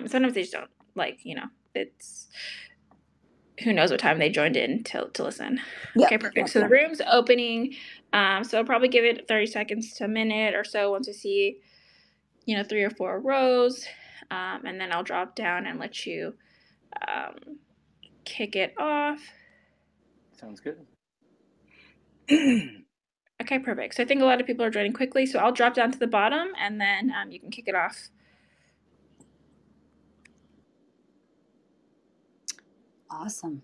Sometimes they just don't, it's who knows what time they joined in to listen. Yep. Okay, perfect. So the room's opening. So I'll probably give it 30 seconds to a minute or so once I see, 3 or 4 rows. And then I'll drop down and let you kick it off. Sounds good. Okay, perfect. So I think a lot of people are joining quickly. So I'll drop down to the bottom and then you can kick it off. Awesome.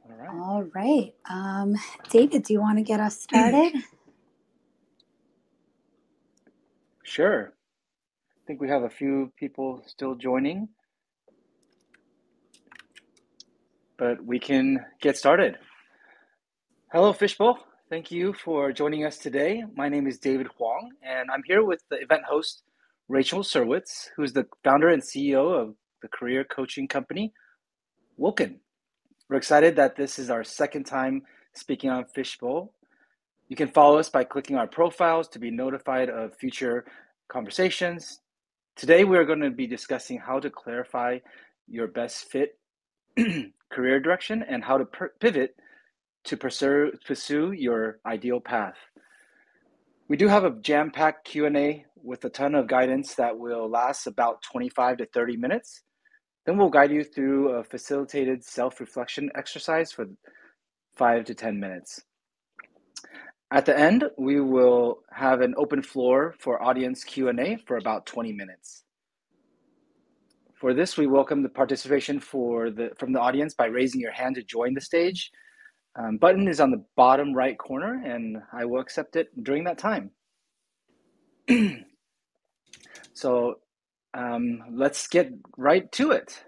All right. David, do you want to get us started? Sure. I think we have a few people still joining, but we can get started. Hello, Fishbowl. Thank you for joining us today. My name is David Huang, and I'm here with the event host, Rachel Serwetz, who's the founder and CEO of the career coaching company, WOKEN. We're excited that this is our second time speaking on Fishbowl. You can follow us by clicking our profiles to be notified of future conversations. Today, we're going to be discussing how to clarify your best fit career direction and how to pivot to pursue your ideal path. We do have a jam-packed Q&A with a ton of guidance that will last about 25 to 30 minutes. Then we'll guide you through a facilitated self-reflection exercise for 5 to 10 minutes. At the end, we will have an open floor for audience Q&A for about 20 minutes. For this, we welcome the participation from the audience by raising your hand to join the stage. Button is on the bottom right corner, and I will accept it during that time. So let's get right to it.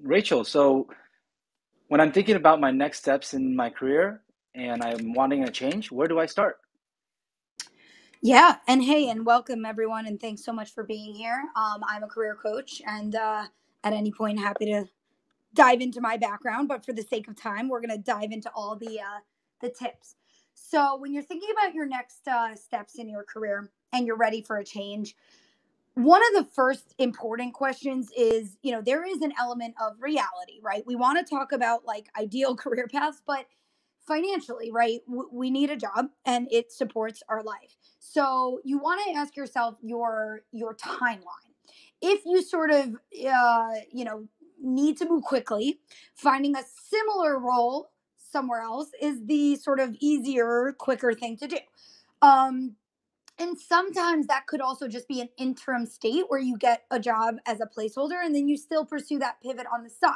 Rachel, so when I'm thinking about my next steps in my career and I'm wanting a change, where do I start? Yeah. And hey, and welcome everyone. And thanks so much for being here. I'm a career coach and at any point, happy to dive into my background. But for the sake of time, we're going to dive into all the tips. So when you're thinking about your next steps in your career and you're ready for a change, one of the first important questions is, there is an element of reality, right? We want to talk about like ideal career paths, but financially, right? We need a job and it supports our life. So you want to ask yourself your timeline. If you sort of, need to move quickly, finding a similar role somewhere else is the sort of easier, quicker thing to do. And sometimes that could also just be an interim state where you get a job as a placeholder and then you still pursue that pivot on the side.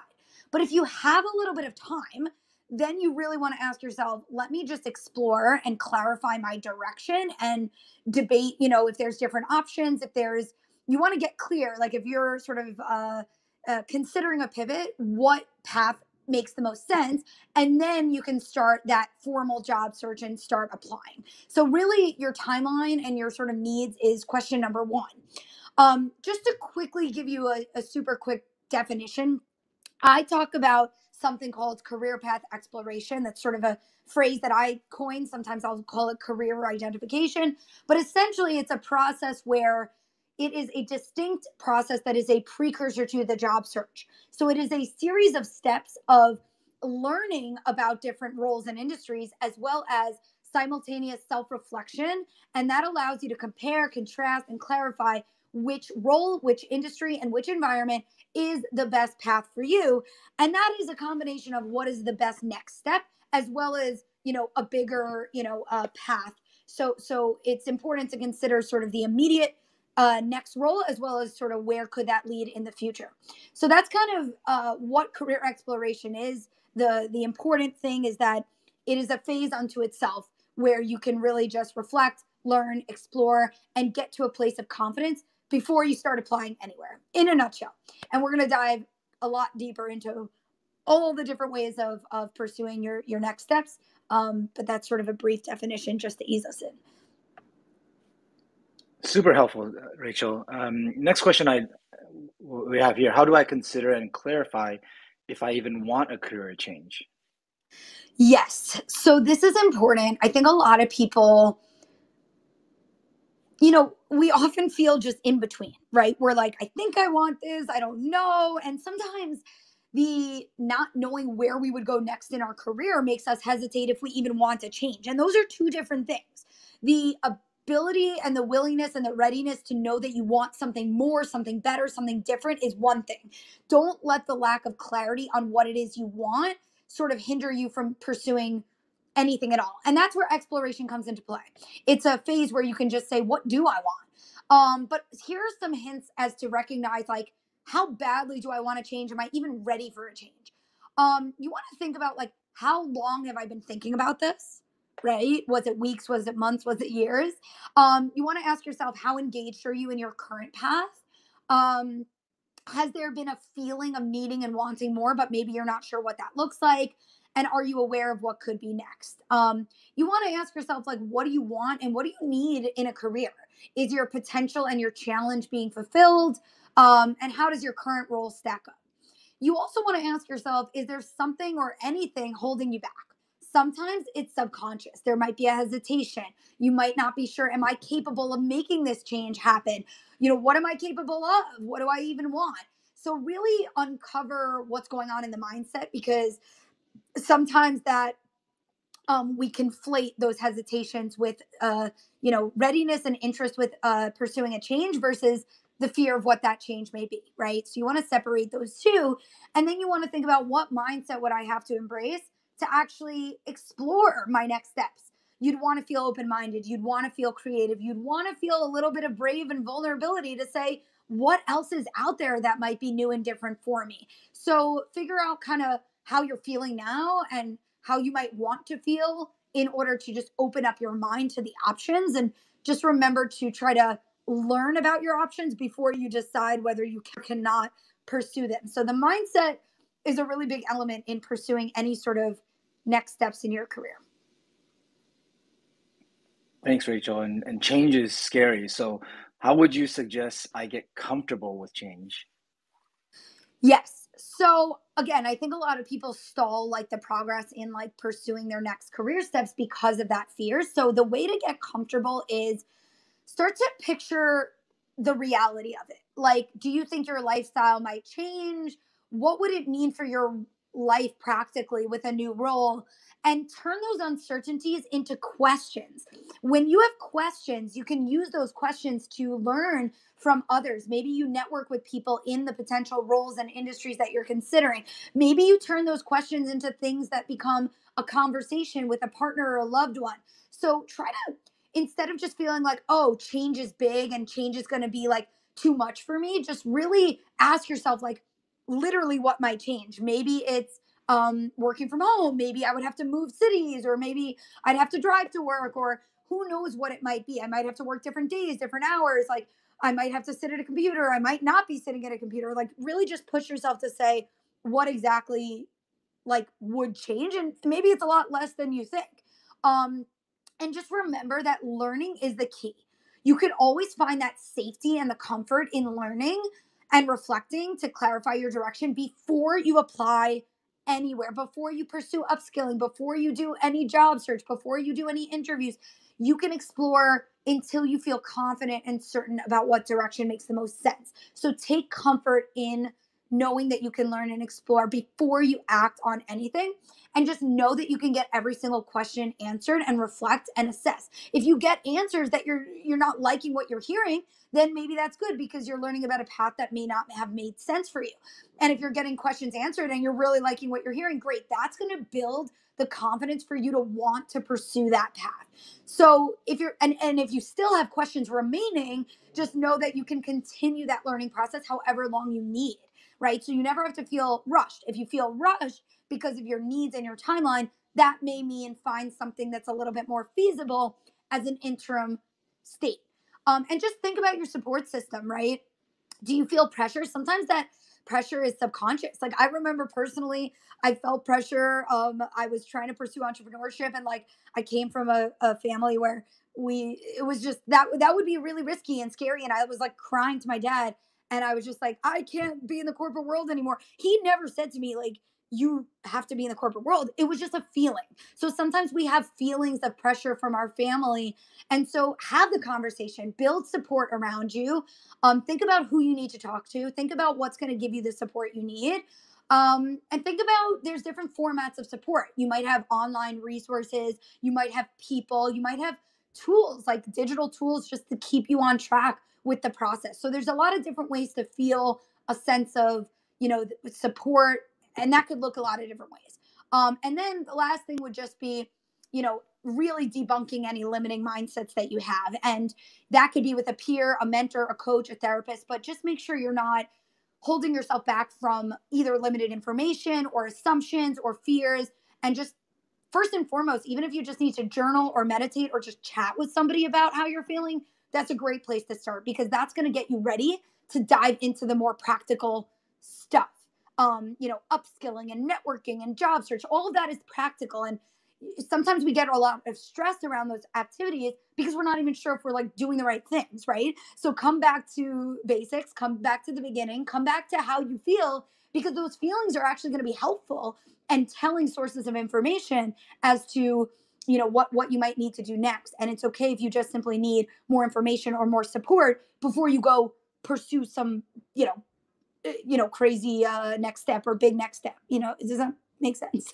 But if you have a little bit of time, then you really want to ask yourself, let me just explore and clarify my direction and debate, if there's different options, you want to get clear, like if you're sort of considering a pivot, what path makes the most sense, and then you can start that formal job search and start applying. So really your timeline and your sort of needs is question number one. Just to quickly give you a super quick definition, I talk about something called career path exploration. That's sort of a phrase that I coined. Sometimes I'll call it career identification, but essentially it's a process where it is a distinct process that is a precursor to the job search. So it is a series of steps of learning about different roles and industries, as well as simultaneous self-reflection. And that allows you to compare, contrast, and clarify which role, which industry, and which environment is the best path for you. And that is a combination of what is the best next step, as well as, a bigger, path. So it's important to consider sort of the immediate next role, as well as sort of where could that lead in the future. So that's kind of what career exploration is. The important thing is that it is a phase unto itself where you can really just reflect, learn, explore, and get to a place of confidence before you start applying anywhere, in a nutshell. And we're going to dive a lot deeper into all the different ways of pursuing your next steps. But that's sort of a brief definition just to ease us in. Super helpful, Rachel. Next question we have here. How do I consider and clarify if I even want a career change? Yes. So this is important. I think a lot of people we often feel just in between, right? We're like, I think I want this, I don't know. And sometimes the not knowing where we would go next in our career makes us hesitate if we even want to change. And those are two different things. The ability and the willingness and the readiness to know that you want something more, something better, something different is one thing. Don't let the lack of clarity on what it is you want sort of hinder you from pursuing anything at all. And that's where exploration comes into play. It's a phase where you can just say, what do I want? But here are some hints as to recognize, like, how badly do I want to change? Am I even ready for a change? You want to think about, like, how long have I been thinking about this? Right? Was it weeks? Was it months? Was it years? You want to ask yourself, how engaged are you in your current path? Um, has there been a feeling of needing and wanting more, but maybe you're not sure what that looks like? And are you aware of what could be next? You want to ask yourself, like, what do you want and what do you need in a career? Is your potential and your challenge being fulfilled? And how does your current role stack up? You also want to ask yourself, is there something or anything holding you back? Sometimes it's subconscious. There might be a hesitation. You might not be sure, am I capable of making this change happen? What am I capable of? What do I even want? So, really uncover what's going on in the mindset, because sometimes that we conflate those hesitations with readiness and interest with pursuing a change versus the fear of what that change may be, right? So you want to separate those two, and then you want to think about, what mindset would I have to embrace to actually explore my next steps? You'd want to feel open-minded, you'd want to feel creative, you'd want to feel a little bit of brave and vulnerability to say, what else is out there that might be new and different for me? So figure out kind of how you're feeling now and how you might want to feel in order to just open up your mind to the options. And just remember to try to learn about your options before you decide whether you cannot pursue them. So the mindset is a really big element in pursuing any sort of next steps in your career. Thanks, Rachel. And change is scary. So how would you suggest I get comfortable with change? Yes. So again, I think a lot of people stall, like, the progress in, like, pursuing their next career steps because of that fear. So the way to get comfortable is start to picture the reality of it. Like, do you think your lifestyle might change? What would it mean for your life practically with a new role? And turn those uncertainties into questions. When you have questions, you can use those questions to learn from others. Maybe you network with people in the potential roles and industries that you're considering. Maybe you turn those questions into things that become a conversation with a partner or a loved one. So try to, instead of just feeling like, oh, change is big and change is going to be, like, too much for me, just really ask yourself, like, literally what might change. Maybe it's working from home. Maybe I would have to move cities, or maybe I'd have to drive to work, or who knows what it might be. I might have to work different days, different hours. Like, I might have to sit at a computer. I might not be sitting at a computer. Like, really just push yourself to say what exactly, like, would change. And maybe it's a lot less than you think. Um, and just remember that learning is the key. You can always find that safety and the comfort in learning and reflecting to clarify your direction before you apply anywhere, before you pursue upskilling, before you do any job search, before you do any interviews. You can explore until you feel confident and certain about what direction makes the most sense. So take comfort in knowing that you can learn and explore before you act on anything, and just know that you can get every single question answered and reflect and assess. If you get answers that you're not liking what you're hearing, then maybe that's good, because you're learning about a path that may not have made sense for you. And if you're getting questions answered and you're really liking what you're hearing, great. That's going to build the confidence for you to want to pursue that path. So if you're and if you still have questions remaining, just know that you can continue that learning process however long you need, right? So you never have to feel rushed. If you feel rushed because of your needs and your timeline, that may mean find something that's a little bit more feasible as an interim state. And just think about your support system, right? Do you feel pressure? Sometimes that pressure is subconscious. Like, I remember personally, I felt pressure. I was trying to pursue entrepreneurship, and, like, I came from a family where it was just that would be really risky and scary. And I was, like, crying to my dad, and I was just like, I can't be in the corporate world anymore. He never said to me, like, you have to be in the corporate world. It was just a feeling. So sometimes we have feelings of pressure from our family. And so have the conversation, build support around you. Think about who you need to talk to. Think about what's going to give you the support you need. And think about there's different formats of support. You might have online resources, you might have people, you might have tools like digital tools just to keep you on track with the process. So there's a lot of different ways to feel a sense of, support, and that could look a lot of different ways. And then the last thing would just be, really debunking any limiting mindsets that you have. And that could be with a peer, a mentor, a coach, a therapist, but just make sure you're not holding yourself back from either limited information or assumptions or fears. And just first and foremost, even if you just need to journal or meditate or just chat with somebody about how you're feeling, that's a great place to start because that's going to get you ready to dive into the more practical stuff. Upskilling and networking and job search, all of that is practical. And sometimes we get a lot of stress around those activities because we're not even sure if we're like doing the right things, right? So come back to basics, come back to the beginning, come back to how you feel, because those feelings are actually going to be helpful and telling sources of information as to what you might need to do next. And it's okay if you just simply need more information or more support before you go pursue some crazy next step or big next step. Does that make sense?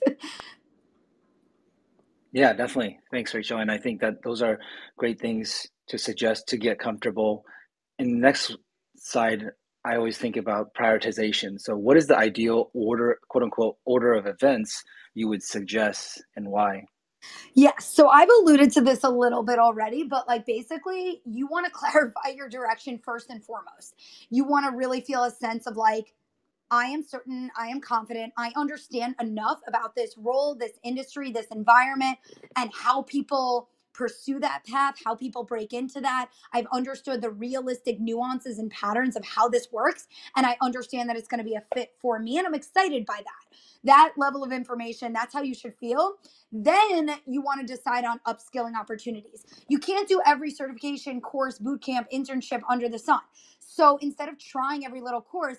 Yeah, definitely. Thanks, Rachel. And I think that those are great things to suggest to get comfortable. In the next side, I always think about prioritization. So, what is the ideal order, quote unquote, order of events you would suggest and why? Yes. So I've alluded to this a little bit already, but like basically, you want to clarify your direction first and foremost. You want to really feel a sense of like, I am certain, I am confident, I understand enough about this role, this industry, this environment, and how people pursue that path, how people break into that. I've understood the realistic nuances and patterns of how this works, and I understand that it's going to be a fit for me, and I'm excited by that. That level of information, that's how you should feel. Then you want to decide on upskilling opportunities. You can't do every certification, course, boot camp, internship under the sun. So instead of trying every little course,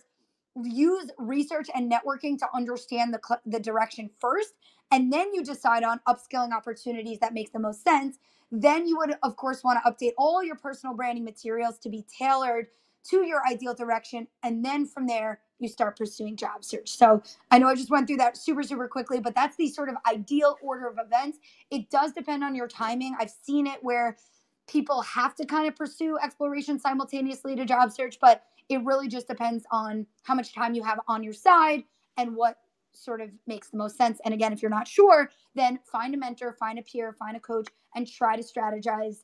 use research and networking to understand the direction first, and then you decide on upskilling opportunities that make the most sense. Then you would of course want to update all your personal branding materials to be tailored to your ideal direction, and then from there you start pursuing job search. So I know I just went through that super quickly, but that's the sort of ideal order of events. It does depend on your timing. I've seen it where people have to kind of pursue exploration simultaneously to job search, but it really just depends on how much time you have on your side and what sort of makes the most sense. And again, if you're not sure, then find a mentor, find a peer, find a coach, and try to strategize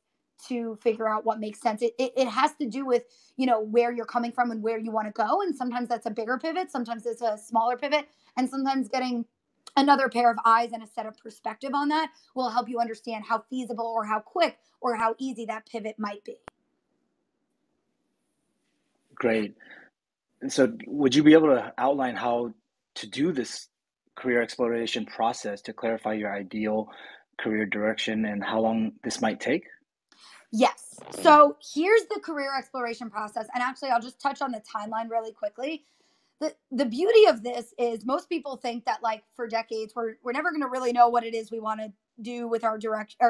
to figure out what makes sense. It has to do with, where you're coming from and where you want to go. And sometimes that's a bigger pivot, sometimes it's a smaller pivot, and sometimes getting another pair of eyes and a set of perspective on that will help you understand how feasible or how quick or how easy that pivot might be. Great. And so, would you be able to outline how to do this career exploration process to clarify your ideal career direction and how long this might take? Yes. So here's the career exploration process. And actually, I'll just touch on the timeline really quickly. The beauty of this is most people think that like for decades we're never going to really know what it is we want to do with our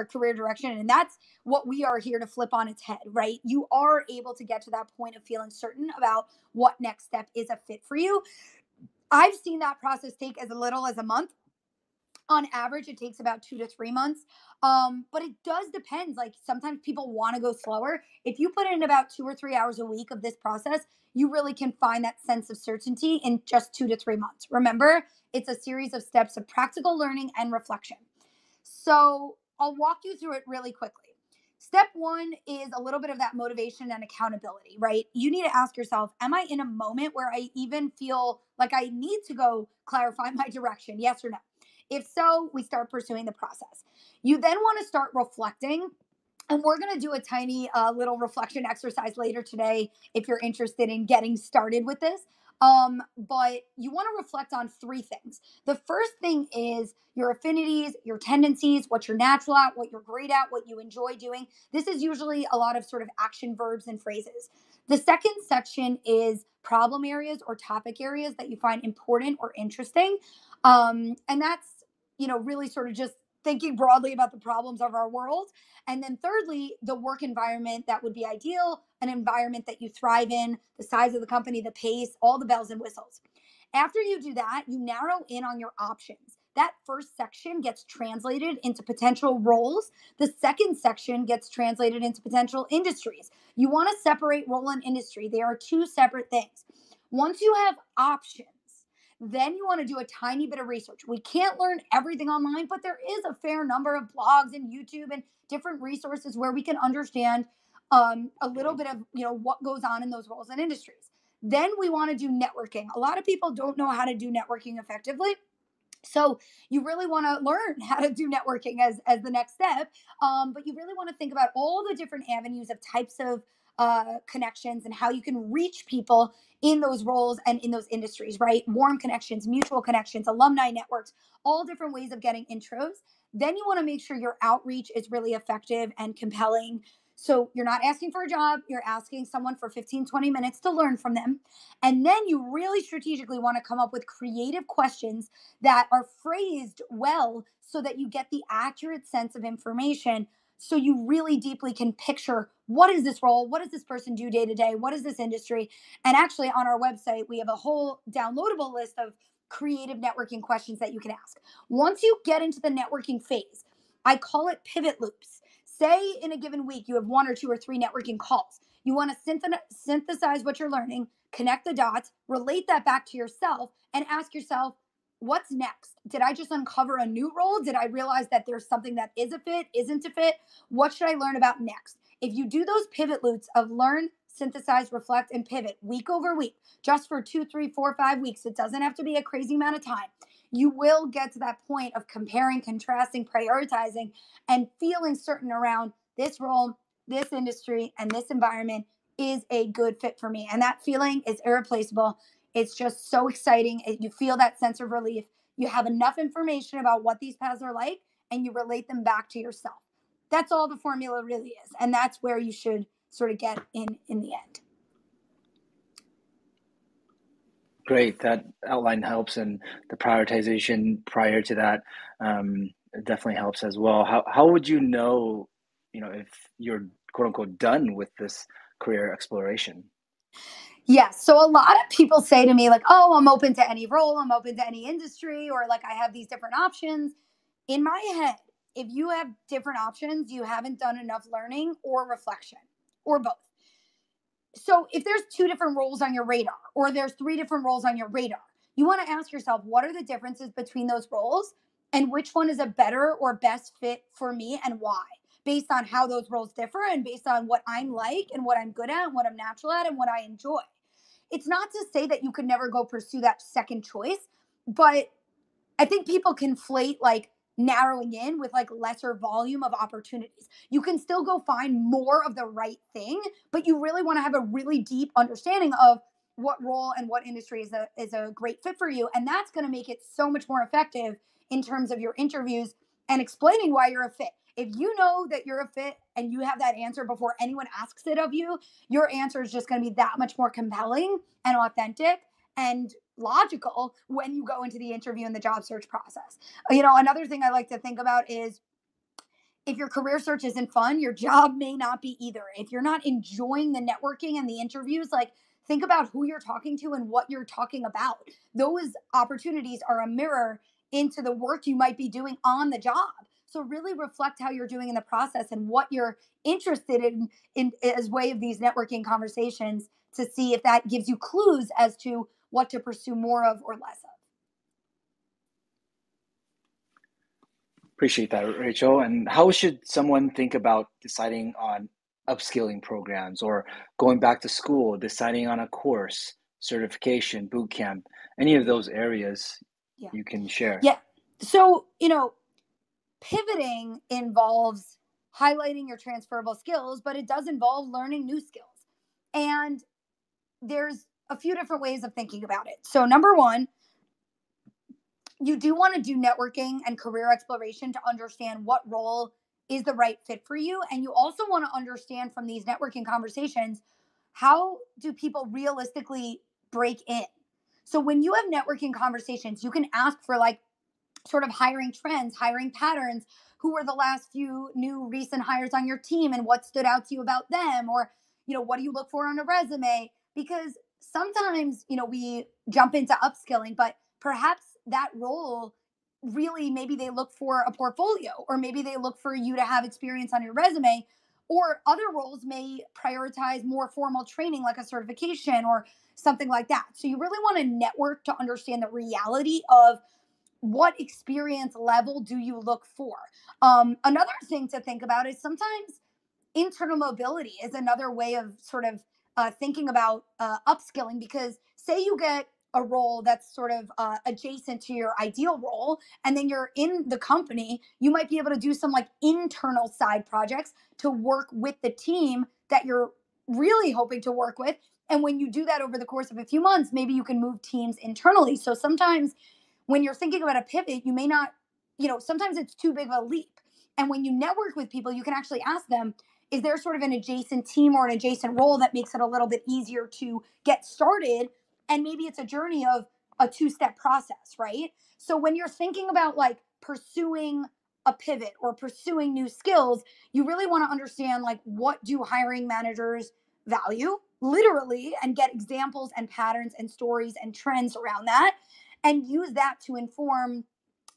career direction, and that's what we are here to flip on its head, right? You are able to get to that point of feeling certain about what next step is a fit for you. I've seen that process take as little as a month. On average it takes about 2 to 3 months, but it does depend. Like sometimes people want to go slower. If you put in about 2 or 3 hours a week of this process, you really can find that sense of certainty in just 2 to 3 months. Remember, it's a series of steps of practical learning and reflection. So I'll walk you through it really quickly. Step one is a little bit of that motivation and accountability, right? You need to ask yourself, am I in a moment where I even feel like I need to go clarify my direction? Yes or no? If so, we start pursuing the process. You then want to start reflecting. And we're going to do a tiny little reflection exercise later today if you're interested in getting started with this. But you want to reflect on three things. The first thing is your affinities, your tendencies, what you're natural at, what you're great at, what you enjoy doing. This is usually a lot of sort of action verbs and phrases. The second section is problem areas or topic areas that you find important or interesting. And that's, really sort of just thinking broadly about the problems of our world. And then thirdly, the work environment that would be ideal, an environment that you thrive in, the size of the company, the pace, all the bells and whistles. After you do that, you narrow in on your options. That first section gets translated into potential roles. The second section gets translated into potential industries. You want to separate role and industry. They are two separate things. Once you have options, then you want to do a tiny bit of research. We can't learn everything online, but there is a fair number of blogs and YouTube and different resources where we can understand a little bit of what goes on in those roles and industries. Then we want to do networking. A lot of people don't know how to do networking effectively. So you really want to learn how to do networking as the next step. But you really want to think about all the different avenues of types of connections and how you can reach people in those roles and in those industries, right? Warm connections, mutual connections, alumni networks, all different ways of getting intros. Then you want to make sure your outreach is really effective and compelling. So you're not asking for a job, you're asking someone for 15, 20 minutes to learn from them. And then you really strategically want to come up with creative questions that are phrased well so that you get the accurate sense of information, so you really deeply can picture what is this role, what does this person do day to day, what is this industry. And actually on our website we have a whole downloadable list of creative networking questions that you can ask. Once you get into the networking phase, I call it pivot loops. Say in a given week you have one or two or three networking calls. You want to synthesize what you're learning, connect the dots, relate that back to yourself, and ask yourself, what's next? Did I just uncover a new role? Did I realize that there's something that is a fit, isn't a fit? What should I learn about next? If you do those pivot loops of learn, synthesize, reflect, and pivot week over week, just for 2, 3, 4, 5 weeks, it doesn't have to be a crazy amount of time. You will get to that point of comparing, contrasting, prioritizing, and feeling certain around this role, this industry, and this environment is a good fit for me. And that feeling is irreplaceable. It's just so exciting. You feel that sense of relief. You have enough information about what these paths are like, and you relate them back to yourself. That's all the formula really is. And that's where you should sort of get in the end. Great. That outline helps, and the prioritization prior to that definitely helps as well. How would you know, if you're quote unquote done with this career exploration? Yes. So a lot of people say to me, like, oh, I'm open to any role, I'm open to any industry, or like I have these different options. In my head, if you have different options, you haven't done enough learning or reflection, or both. So if there's two different roles on your radar, or there's three different roles on your radar, you want to ask yourself, what are the differences between those roles, and which one is a better or best fit for me, and why? Based on how those roles differ, and based on what I'm like, and what I'm good at, and what I'm natural at, and what I enjoy. It's not to say that you could never go pursue that second choice, but I think people conflate like narrowing in with like lesser volume of opportunities. You can still go find more of the right thing, but you really want to have a really deep understanding of what role and what industry is a great fit for you. And that's going to make it so much more effective in terms of your interviews and explaining why you're a fit. If you know that you're a fit and you have that answer before anyone asks it of you, your answer is just going to be that much more compelling and authentic and logical when you go into the interview and the job search process. Another thing I like to think about is, if your career search isn't fun, your job may not be either. If you're not enjoying the networking and the interviews, like, think about who you're talking to and what you're talking about. Those opportunities are a mirror into the work you might be doing on the job. So really reflect how you're doing in the process and what you're interested in as way of these networking conversations, to see if that gives you clues as to what to pursue more of or less of. Appreciate that, Rachel. And how should someone think about deciding on upskilling programs, or going back to school, deciding on a course, certification, boot camp, any of those areas you can share? Yeah. So, pivoting involves highlighting your transferable skills, but it does involve learning new skills. And there's a few different ways of thinking about it. So, number one, you do want to do networking and career exploration to understand what role is the right fit for you. And you also want to understand from these networking conversations, how do people realistically break in? So when you have networking conversations, you can ask for like sort of hiring trends, hiring patterns. Who were the last few new recent hires on your team and what stood out to you about them? Or, what do you look for on a resume? Because sometimes, we jump into upskilling, but perhaps that role really, maybe they look for a portfolio, or maybe they look for you to have experience on your resume, or other roles may prioritize more formal training like a certification or something like that. So you really want to network to understand the reality of what experience level do you look for. Another thing to think about is sometimes internal mobility is another way of sort of thinking about upskilling, because say you get a role that's sort of adjacent to your ideal role, and then you're in the company, you might be able to do some like internal side projects to work with the team that you're really hoping to work with. And when you do that over the course of a few months, maybe you can move teams internally. So sometimes when you're thinking about a pivot, you may not, sometimes it's too big of a leap. And when you network with people, you can actually ask them, is there sort of an adjacent team or an adjacent role that makes it a little bit easier to get started? And maybe it's a journey of a two-step process, right? So when you're thinking about like pursuing a pivot or pursuing new skills, you really want to understand like, what do hiring managers value literally, and get examples and patterns and stories and trends around that, and use that to inform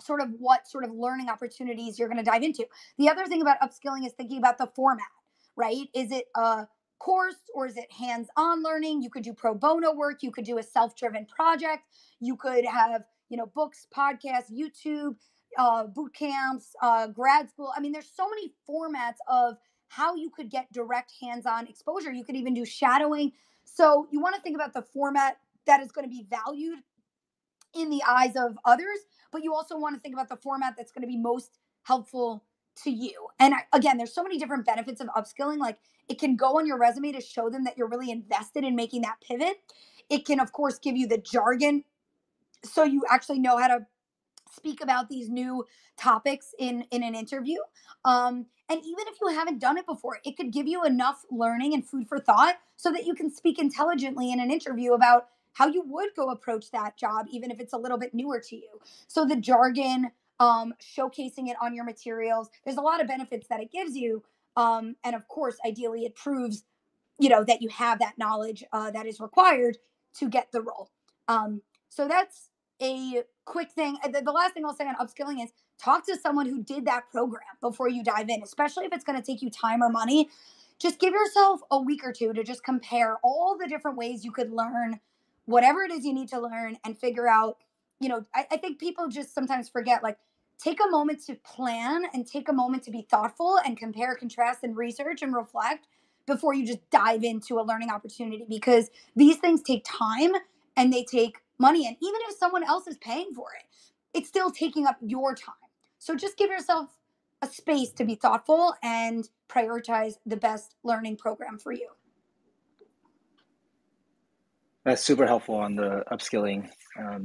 sort of what sort of learning opportunities you're going to dive into. The other thing about upskilling is thinking about the format, right? Is it a course or is it hands-on learning? You could do pro bono work. You could do a self-driven project. You could have, books, podcasts, YouTube, boot camps, grad school. I mean, there's so many formats of how you could get direct hands-on exposure. You could even do shadowing. So you want to think about the format that is going to be valued in the eyes of others, but you also want to think about the format that's going to be most helpful to you. And again, there's so many different benefits of upskilling. Like, it can go on your resume to show them that you're really invested in making that pivot. It can, of course, give you the jargon so you actually know how to speak about these new topics in an interview. And even if you haven't done it before, it could give you enough learning and food for thought so that you can speak intelligently in an interview about how you would go approach that job, even if it's a little bit newer to you. So the jargon, showcasing it on your materials, there's a lot of benefits that it gives you. And of course, ideally, it proves, that you have that knowledge that is required to get the role. So that's a quick thing. The last thing I'll say on upskilling is talk to someone who did that program before you dive in, especially if it's going to take you time or money. Just give yourself a week or two to just compare all the different ways you could learn whatever it is you need to learn, and figure out, I think people just sometimes forget, like, take a moment to plan and take a moment to be thoughtful and compare, contrast, and research and reflect before you just dive into a learning opportunity, because these things take time and they take money. And even if someone else is paying for it, it's still taking up your time. So just give yourself a space to be thoughtful and prioritize the best learning program for you. That's super helpful on the upskilling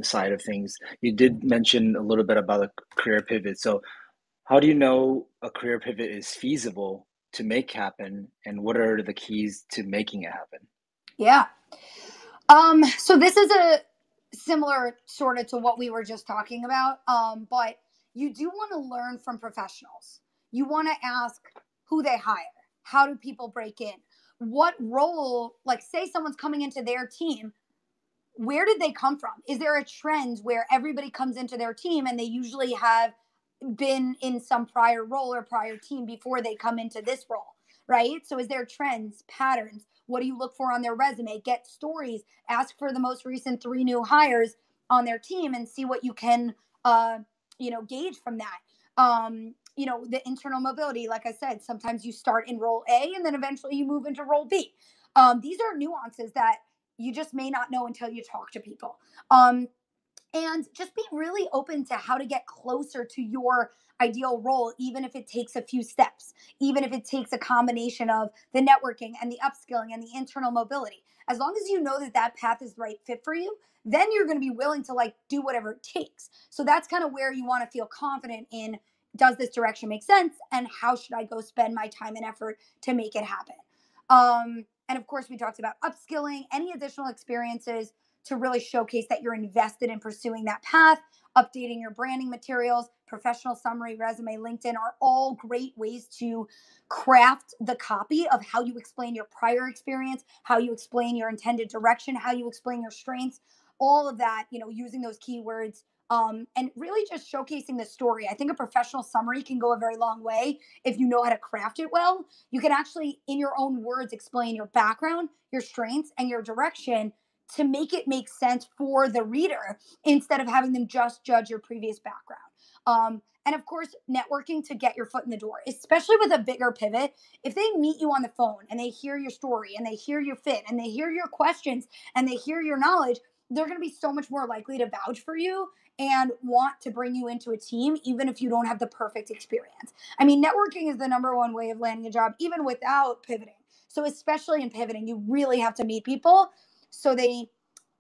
side of things. You did mention a little bit about a career pivot. So how do you know a career pivot is feasible to make happen, and what are the keys to making it happen? Yeah. So this is a similar sort of to what we were just talking about. But you do want to learn from professionals. You want to ask who they hire. How do people break in? What role, like, say someone's coming into their team, where did they come from? Is there a trend where everybody comes into their team and they usually have been in some prior role or prior team before they come into this role, right? So is there trends, patterns? What do you look for on their resume? Get stories. Ask for the most recent 3 new hires on their team and see what you can, gauge from that. The internal mobility, like I said, sometimes you start in role A and then eventually you move into role B. These are nuances that you just may not know until you talk to people. And just be really open to how to get closer to your ideal role, even if it takes a few steps, even if it takes a combination of the networking and the upskilling and the internal mobility. As long as you know that that path is the right fit for you, then you're going to be willing to like do whatever it takes. So that's kind of where you want to feel confident in, does this direction make sense? And how should I go spend my time and effort to make it happen? And of course, we talked about upskilling, any additional experiences to really showcase that you're invested in pursuing that path. Updating your branding materials, professional summary, resume, LinkedIn are all great ways to craft the copy of how you explain your prior experience, how you explain your intended direction, how you explain your strengths, all of that, using those keywords, and really just showcasing the story. I think a professional summary can go a very long way if you know how to craft it well. You can actually, in your own words, explain your background, your strengths, and your direction to make it make sense for the reader instead of having them just judge your previous background. And of course, networking to get your foot in the door, especially with a bigger pivot. If they meet you on the phone and they hear your story and they hear your fit and they hear your questions and they hear your knowledge, they're going to be so much more likely to vouch for you and want to bring you into a team, even if you don't have the perfect experience. I mean, networking is the number one way of landing a job, even without pivoting. So especially in pivoting, you really have to meet people so they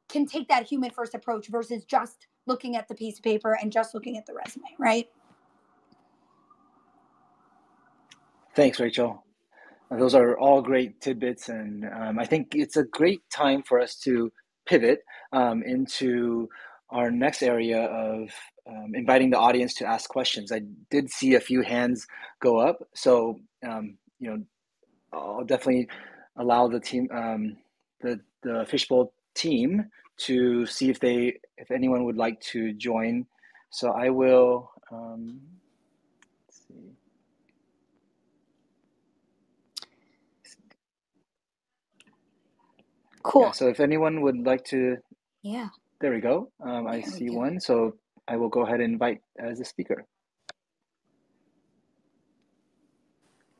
can take that human first approach versus just looking at the piece of paper and just looking at the resume, right? Thanks, Rachel. Those are all great tidbits, and I think it's a great time for us to pivot into our next area of inviting the audience to ask questions. I did see a few hands go up, so I'll definitely allow the team, the Fishbowl team, to see if anyone would like to join. So I will. Let's see. Cool. Yeah, so if anyone would like to, Yeah. there we go. I see one, so I will go ahead and invite as a speaker.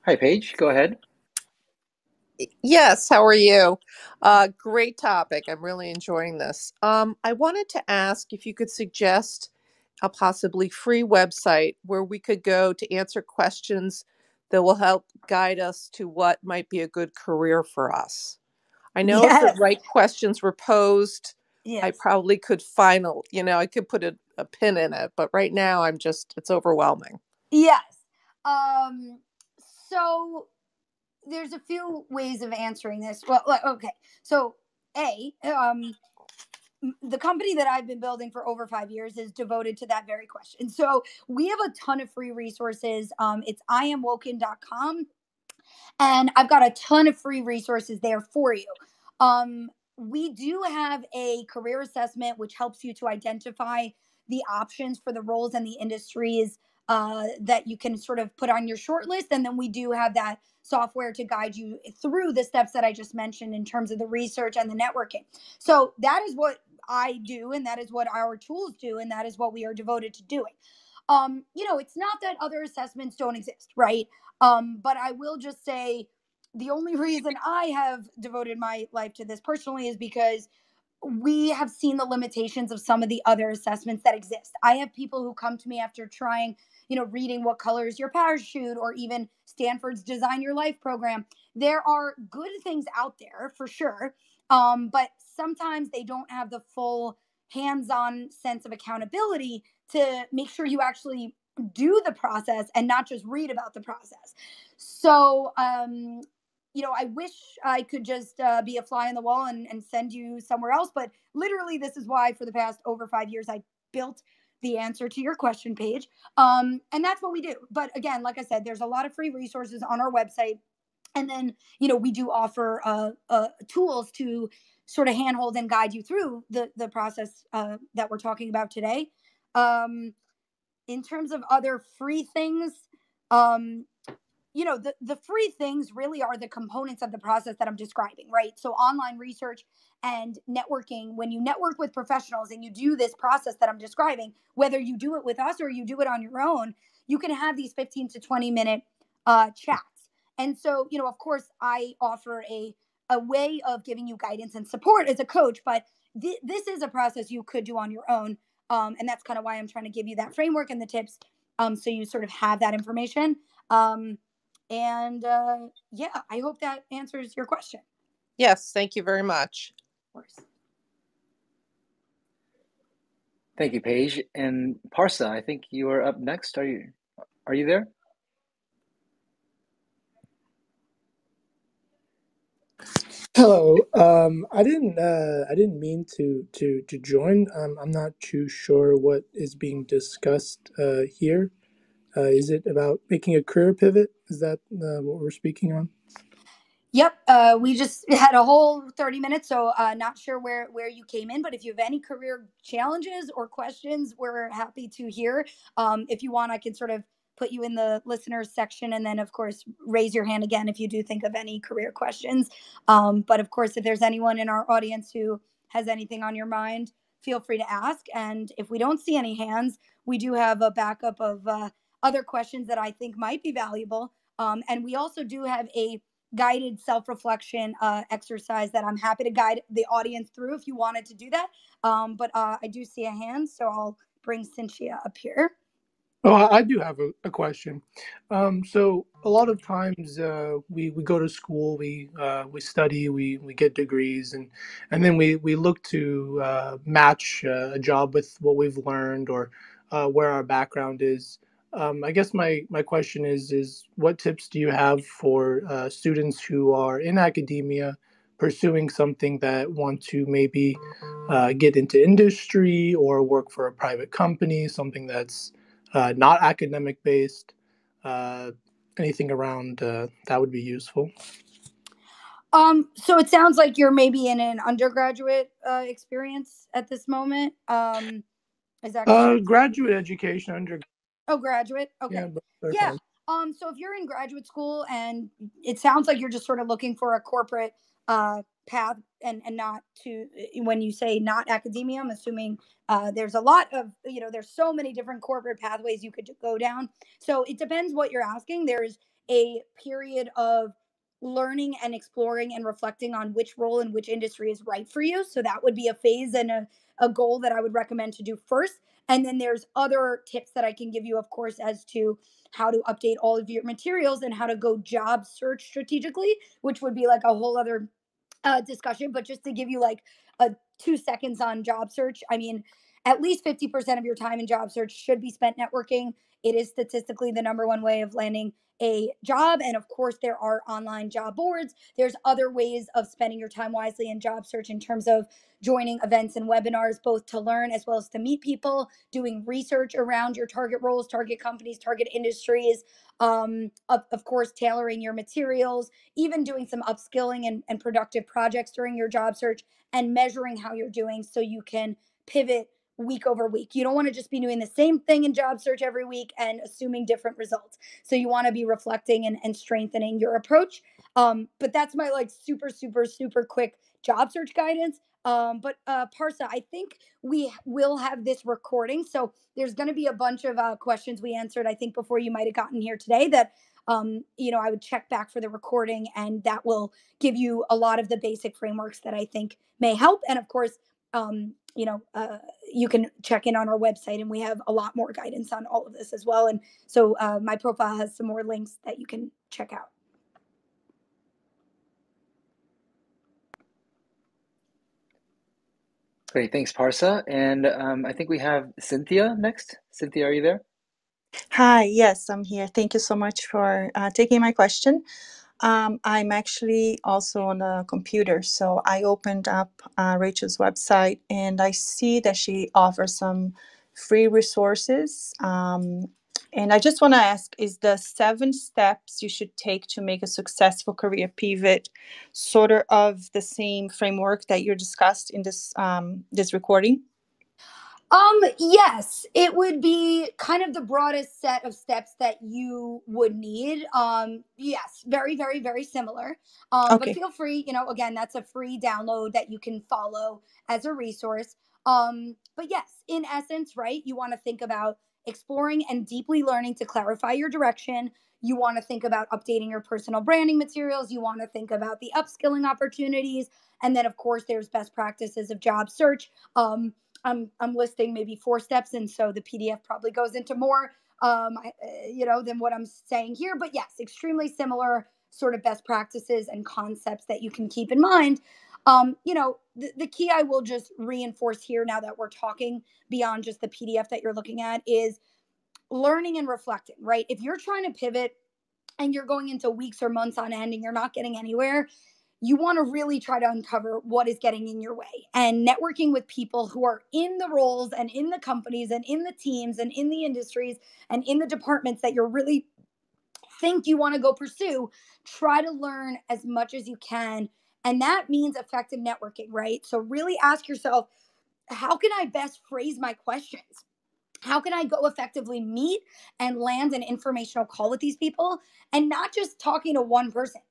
Hi, Paige, go ahead. Yes, how are you? Great topic. I'm really enjoying this. I wanted to ask if you could suggest a possibly free website where we could go to answer questions that will help guide us to what might be a good career for us. I know if the right questions were posed, I probably could find, I could put a pin in it, but right now it's overwhelming. Yes. So there's a few ways of answering this. Well, okay. So the company that I've been building for over 5 years is devoted to that very question. So we have a ton of free resources. It's IamWOKEN.com. And I've got a ton of free resources there for you. We do have a career assessment, which helps you to identify the options for the roles and the industries that you can sort of put on your short list. And then we do have that software to guide you through the steps that I just mentioned in terms of the research and the networking. So that is what I do, and that is what our tools do, and that is what we are devoted to doing. It's not that other assessments don't exist, right? But I will just say the only reason I have devoted my life to this personally is because we have seen the limitations of some of the other assessments that exist. I have people who come to me after trying, reading What Color Is Your Parachute, or even Stanford's Design Your Life program. There are good things out there for sure, but sometimes they don't have the full hands-on sense of accountability to make sure you actually do the process and not just read about the process. So, I wish I could just be a fly on the wall and send you somewhere else. But literally, this is why for the past over 5 years, I built the answer to your question page. And that's what we do. But again, like I said, there's a lot of free resources on our website. And then, we do offer tools to sort of handhold and guide you through the process that we're talking about today. In terms of other free things, the free things really are the components of the process that I'm describing, right? So online research and networking, when you network with professionals and you do this process that I'm describing, whether you do it with us or you do it on your own, you can have these 15 to 20 minute chats. And so, of course, I offer a way of giving you guidance and support as a coach, but this is a process you could do on your own. And that's kind of why I'm trying to give you that framework and the tips, so you sort of have that information. I hope that answers your question. Yes, thank you very much. Of course. Thank you, Paige. And Parsa, I think you are up next. Are you there? Hello. I didn't mean to join. I'm not too sure what is being discussed here. Is it about making a career pivot? Is that what we're speaking on? Yep, we just had a whole 30 minutes, so not sure where you came in, but if you have any career challenges or questions, we're happy to hear. If you want, I can sort of put you in the listeners section, and then, of course, raise your hand again if you do think of any career questions. But, of course, if there's anyone in our audience who has anything on your mind, feel free to ask. And if we don't see any hands, we do have a backup of other questions that I think might be valuable. And we also do have a guided self-reflection exercise that I'm happy to guide the audience through if you wanted to do that. But I do see a hand, so I'll bring Cynthia up here. Oh, I do have a question. So a lot of times we go to school, we study, we get degrees, and then we look to match a job with what we've learned or where our background is. I guess my question is what tips do you have for students who are in academia pursuing something that want to maybe get into industry or work for a private company, something that's not academic based, uh, anything around that would be useful. So it sounds like you're maybe in an undergraduate experience at this moment. Is that correct? Graduate education, undergrad. Oh, graduate. Okay. Yeah, but they're Yeah. fine. So if you're in graduate school and it sounds like you're just sort of looking for a corporate path and not to, when you say not academia, I'm assuming there's a lot of, there's so many different corporate pathways you could go down. So it depends what you're asking. There's a period of learning and exploring and reflecting on which role in which industry is right for you. So that would be a phase and a goal that I would recommend to do first. And then there's other tips that I can give you, of course, as to how to update all of your materials and how to go job search strategically, which would be like a whole other discussion. But just to give you like a 2 seconds on job search, I mean, at least 50% of your time in job search should be spent networking. It is statistically the number one way of landing a job. And of course, there are online job boards. There's other ways of spending your time wisely in job search in terms of joining events and webinars, both to learn as well as to meet people, doing research around your target roles, target companies, target industries, of course, tailoring your materials, even doing some upskilling and productive projects during your job search, and measuring how you're doing so you can pivot week over week. You don't want to just be doing the same thing in job search every week and assuming different results. So you want to be reflecting and strengthening your approach. But that's my like super, super, super quick job search guidance. But Parsa, I think we will have this recording. So there's going to be a bunch of questions we answered, I think, before you might have gotten here today that, I would check back for the recording, and that will give you a lot of the basic frameworks that I think may help. And of course, you can check in on our website, and we have a lot more guidance on all of this as well. And so my profile has some more links that you can check out. Great, thanks, Parsa. And I think we have Cynthia next. Cynthia, are you there? Hi, yes, I'm here. Thank you so much for taking my question. I'm actually also on a computer, so I opened up Rachel's website and I see that she offers some free resources. And I just want to ask, is the 7 steps you should take to make a successful career pivot sort of the same framework that you discussed in this recording? Yes, it would be kind of the broadest set of steps that you would need. Yes, very, very, very similar. But Okay. feel free, again, that's a free download that you can follow as a resource. But yes, in essence, right, you want to think about exploring and deeply learning to clarify your direction. You want to think about updating your personal branding materials. You want to think about the upskilling opportunities. And then, of course, there's best practices of job search. I'm listing maybe 4 steps, and so the PDF probably goes into more, than what I'm saying here. But yes, extremely similar sort of best practices and concepts that you can keep in mind. The key I will just reinforce here now that we're talking beyond just the PDF that you're looking at is learning and reflecting, right? If you're trying to pivot and you're going into weeks or months on end and you're not getting anywhere, you want to really try to uncover what is getting in your way. And networking with people who are in the roles and in the companies and in the teams and in the industries and in the departments that you're really think you want to go pursue, try to learn as much as you can. And that means effective networking, right? So really ask yourself, how can I best phrase my questions? How can I go effectively meet and land an informational call with these people and not just talking to one person?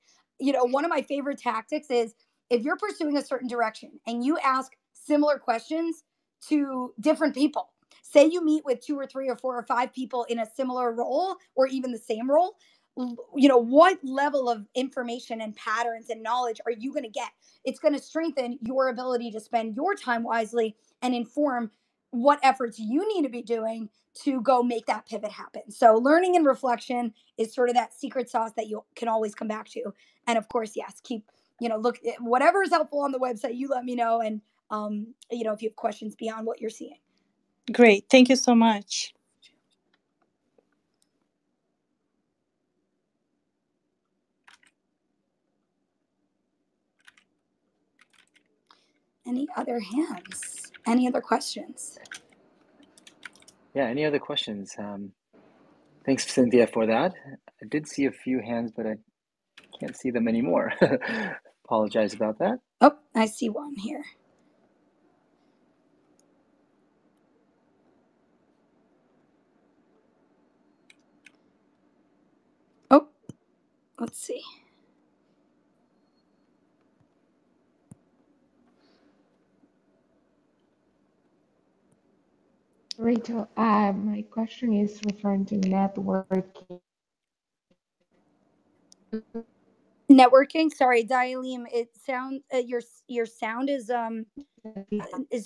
One of my favorite tactics is if you're pursuing a certain direction and you ask similar questions to different people, say you meet with 2 or 3 or 4 or 5 people in a similar role or even the same role, what level of information and patterns and knowledge are you going to get? It's going to strengthen your ability to spend your time wisely and inform what efforts you need to be doing to go make that pivot happen. So learning and reflection is sort of that secret sauce that you can always come back to. And of course, yes, keep, look, whatever is helpful on the website, you let me know. And, if you have questions beyond what you're seeing. Great. Thank you so much. Any other hands? Any other questions? Yeah, any other questions? Thanks, Cynthia, for that. I did see a few hands, but I can't see them anymore. Apologize about that. Oh, I see one here. Oh, let's see. Rachel, my question is referring to networking. Networking. Sorry, Dialim. It sound your sound is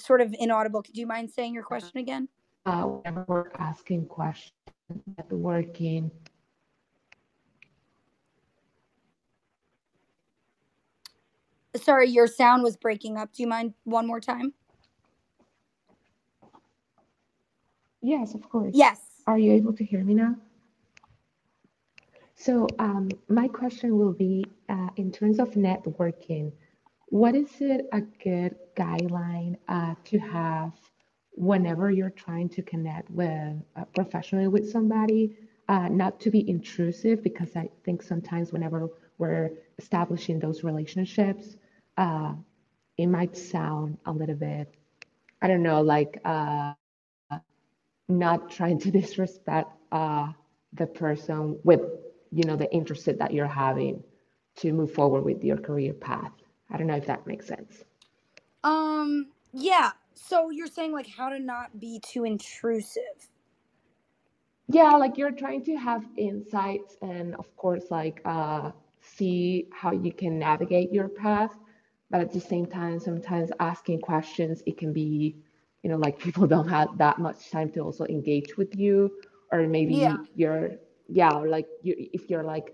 sort of inaudible. Could you mind saying your question again? Whenever we're asking questions, networking. Sorry, your sound was breaking up. Do you mind one more time? Yes, of course. Yes. Are you able to hear me now? So my question will be, in terms of networking, what is it a good guideline to have whenever you're trying to connect with professionally with somebody, not to be intrusive, because I think sometimes whenever we're establishing those relationships, it might sound a little bit, I don't know, like not trying to disrespect the person with, the interest that you're having to move forward with your career path. I don't know if that makes sense. Yeah. So you're saying like how to not be too intrusive. Yeah, like you're trying to have insights and of course like see how you can navigate your path, but at the same time sometimes asking questions, it can be, like people don't have that much time to also engage with you, or maybe Yeah. or like if you're like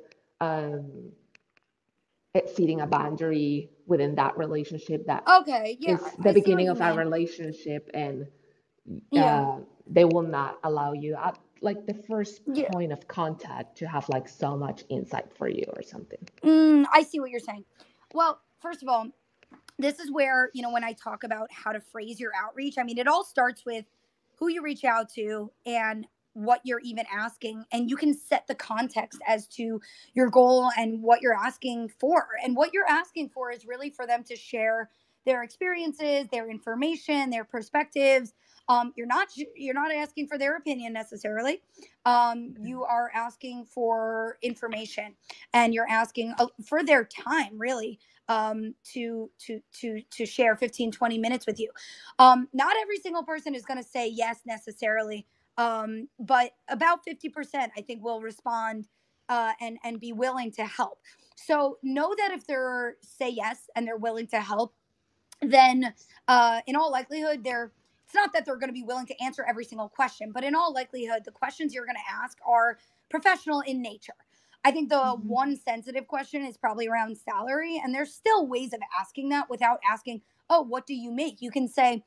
exceeding a boundary within that relationship that Okay. Yeah. is I the see what beginning you of our mean. relationship, and Yeah. they will not allow you at like the first Yeah. point of contact to have like so much insight for you or something. I see what you're saying. Well, first of all, this is where, when I talk about how to phrase your outreach, I mean, it all starts with who you reach out to and what you're even asking. And you can set the context as to your goal and what you're asking for. And what you're asking for is really for them to share their experiences, their information, their perspectives. You're not asking for their opinion necessarily. You are asking for information, and you're asking for their time, really, to share 15-20 minutes with you. Not every single person is going to say yes necessarily, but about 50% I think will respond and be willing to help. So know that if they're say yes and they're willing to help, then in all likelihood it's not that they're going to be willing to answer every single question, but in all likelihood the questions you're going to ask are professional in nature. I think the one sensitive question is probably around salary, and there's still ways of asking that without asking, oh, what do you make? You can say,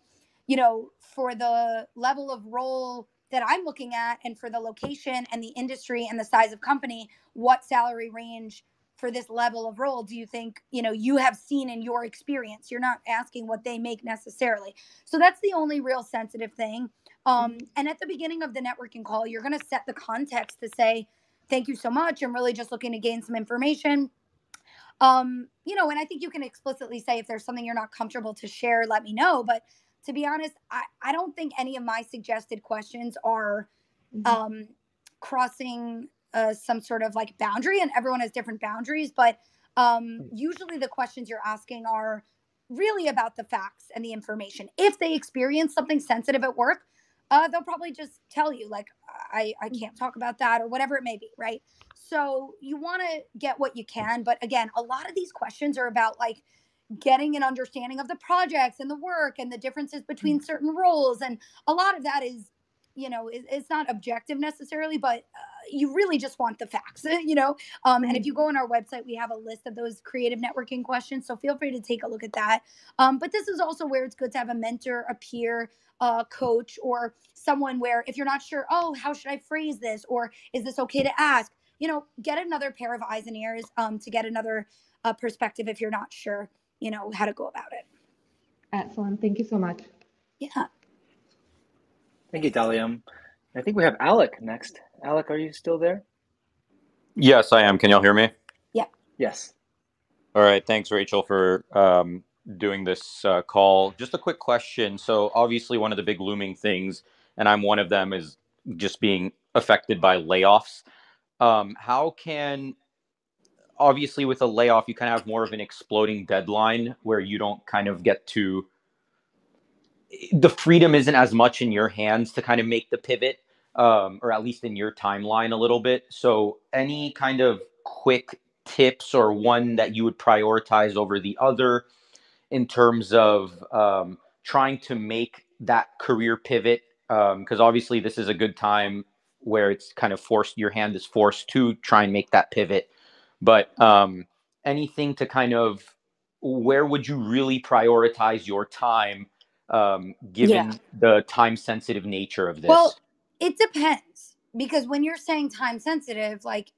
for the level of role that I'm looking at and for the location and the industry and the size of company, what salary range for this level of role do you think, you have seen in your experience? You're not asking what they make necessarily. So that's the only real sensitive thing. And at the beginning of the networking call, you're going to set the context to say, thank you so much. I'm really just looking to gain some information. And I think you can explicitly say if there's something you're not comfortable to share, let me know. But to be honest, I don't think any of my suggested questions are crossing some sort of like boundary, and everyone has different boundaries. But usually the questions you're asking are really about the facts and the information. If they experience something sensitive at work, they'll probably just tell you like, I can't talk about that or whatever it may be. Right. So you want to get what you can. But again, a lot of these questions are about like getting an understanding of the projects and the work and the differences between certain roles. And a lot of that is, it's not objective necessarily, but you really just want the facts, and if you go on our website, we have a list of those creative networking questions. So feel free to take a look at that. But this is also where it's good to have a mentor, a peer, coach, or someone where if you're not sure, oh, how should I phrase this? Or is this okay to ask? Get another pair of eyes and ears to get another perspective if you're not sure, how to go about it. Excellent. Thank you so much. Yeah. Thank you, Dalium. I think we have Alec next. Alec, are you still there? Yes, I am. Can y'all hear me? Yeah. Yes. All right. Thanks, Rachel, for doing this call. Just a quick question. So obviously one of the big looming things, and I'm one of them, is just being affected by layoffs. How can, obviously with a layoff, you kind of have more of an exploding deadline where you don't kind of get to, the freedom isn't as much in your hands to kind of make the pivot, or at least in your timeline a little bit. So any kind of quick tips or one that you would prioritize over the other in terms of trying to make that career pivot? Because obviously this is a good time where it's kind of forced, your hand is forced to try and make that pivot. But anything to kind of, where would you really prioritize your time, given the time sensitive nature of this? Well, it depends, because when you're saying time sensitive, like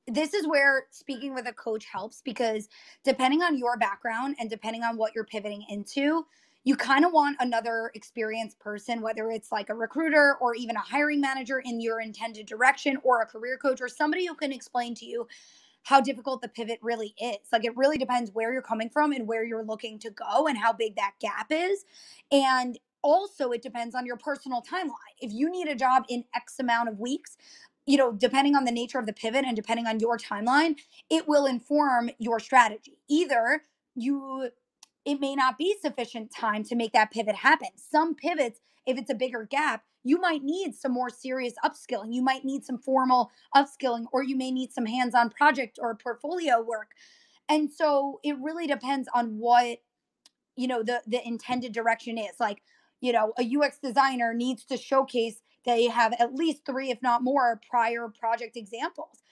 this is where speaking with a coach helps, because depending on your background and depending on what you're pivoting into, you kind of want another experienced person, whether it's like a recruiter or even a hiring manager in your intended direction, or a career coach, or somebody who can explain to you how difficult the pivot really is. Like it really depends where you're coming from and where you're looking to go and how big that gap is. And also it depends on your personal timeline. If you need a job in X amount of weeks, depending on the nature of the pivot and depending on your timeline, it will inform your strategy. Either it may not be sufficient time to make that pivot happen. Some pivots, if it's a bigger gap, you might need some more serious upskilling. You might need some formal upskilling, or you may need some hands-on project or portfolio work. And so it really depends on what, the intended direction is. Like, a UX designer needs to showcase they have at least 3, if not more, prior project examples.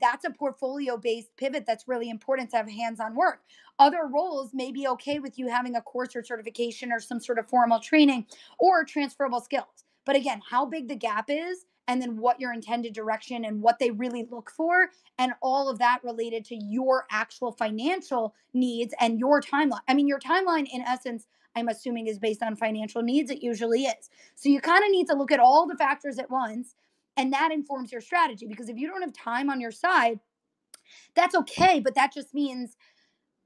That's a portfolio-based pivot that's really important to have hands-on work. Other roles may be okay with you having a course or certification or some sort of formal training or transferable skills. But again, how big the gap is, and then what your intended direction and what they really look for, and all of that related to your actual financial needs and your timeline. I mean, your timeline, in essence, I'm assuming is based on financial needs. It usually is. So you kind of need to look at all the factors at once, and that informs your strategy. Because if you don't have time on your side, that's okay. But that just means,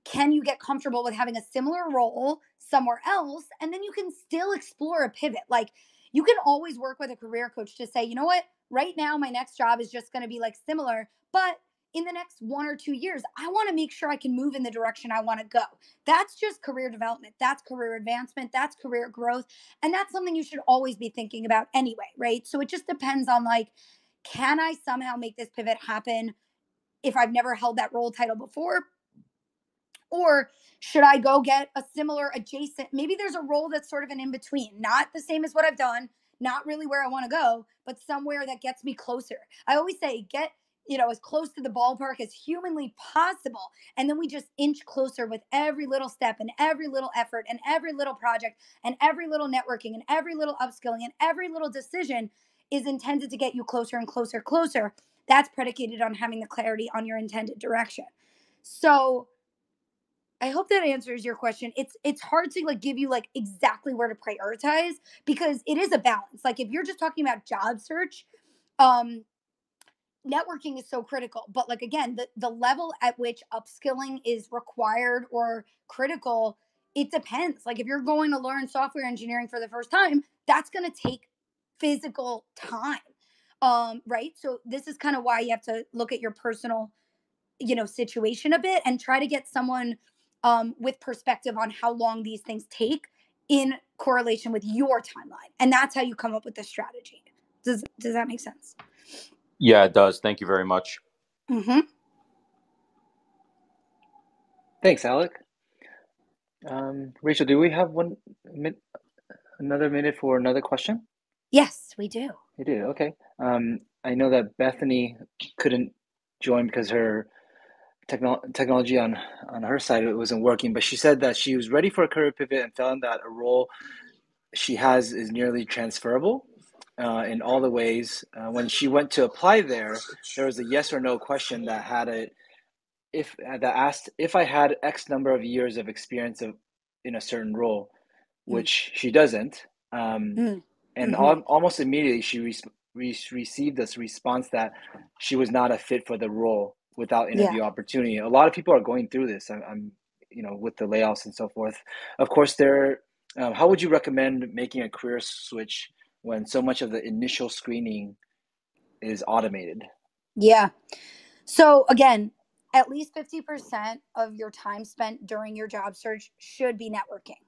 can you get comfortable with having a similar role somewhere else? And then you can still explore a pivot. Like you can always work with a career coach to say, you know what, right now my next job is just going to be like similar, but in the next 1 or 2 years, I want to make sure I can move in the direction I want to go. That's just career development. That's career advancement. That's career growth. And that's something you should always be thinking about anyway, right? So it just depends on like, can I somehow make this pivot happen if I've never held that role title before? Or should I go get a similar adjacent? Maybe there's a role that's sort of an in between, not the same as what I've done, not really where I want to go, but somewhere that gets me closer. I always say, get, as close to the ballpark as humanly possible. And then we just inch closer with every little step and every little effort and every little project and every little networking and every little upskilling and every little decision is intended to get you closer and closer, closer. that's predicated on having the clarity on your intended direction. So I hope that answers your question. It's hard to like give you like exactly where to prioritize because it is a balance. Like if you're just talking about job search, um networking is so critical, but like again, the level at which upskilling is required or critical, it depends. Like if you're going to learn software engineering for the first time, that's going to take physical time. Right? So this is kind of why you have to look at your personal, situation a bit and try to get someone with perspective on how long these things take in correlation with your timeline. And that's how you come up with the strategy. Does that make sense? Yeah, it does. Thank you very much. Mm-hmm. Thanks, Alec. Rachel, do we have another minute for another question? Yes, we do. We do. Okay. I know that Bethany couldn't join because her technology on her side it wasn't working, but she said that she was ready for a career pivot and found that a role she has is nearly transferable in all the ways. When she went to apply there was a yes or no question that asked if I had X number of years of experience in a certain role, which she doesn't. And Mm-hmm. almost immediately she received this response that she was not a fit for the role without Yeah. interview opportunity. A lot of people are going through this. I'm with the layoffs and so forth. Of course, how would you recommend making a career switch when so much of the initial screening is automated? Yeah. So again, at least 50% of your time spent during your job search should be networking.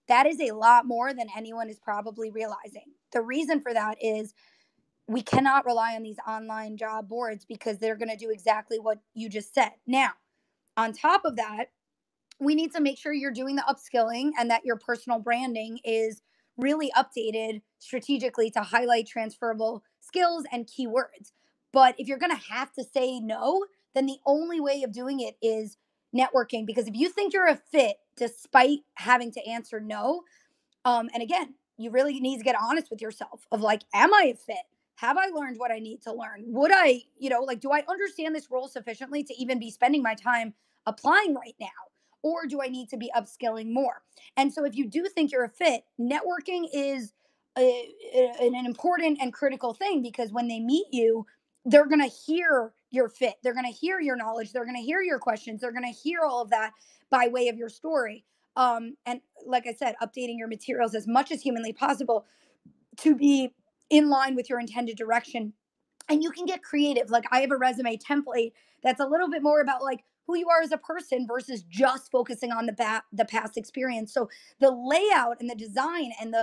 That is a lot more than anyone is probably realizing. The reason for that is we cannot rely on these online job boards because they're going to do exactly what you just said. Now, on top of that, we need to make sure you're doing the upskilling and that your personal branding is really updated strategically to highlight transferable skills and keywords. But if you're going to have to say no, then the only way of doing it is networking. Because if you think you're a fit despite having to answer no, and again, you really need to get honest with yourself of like, am I a fit? Have I learned what I need to learn? Would I, like, do I understand this role sufficiently to even be spending my time applying right now? Or do I need to be upskilling more? And so if you do think you're a fit, networking is an important and critical thing because when they meet you, they're going to hear your fit. They're going to hear your knowledge. They're going to hear your questions. They're going to hear all of that by way of your story. And like I said, updating your materials as much as humanly possible to be in line with your intended direction. And you can get creative. Like I have a resume template that's a little bit more about like who you are as a person versus just focusing on the past experience. So the layout and the design and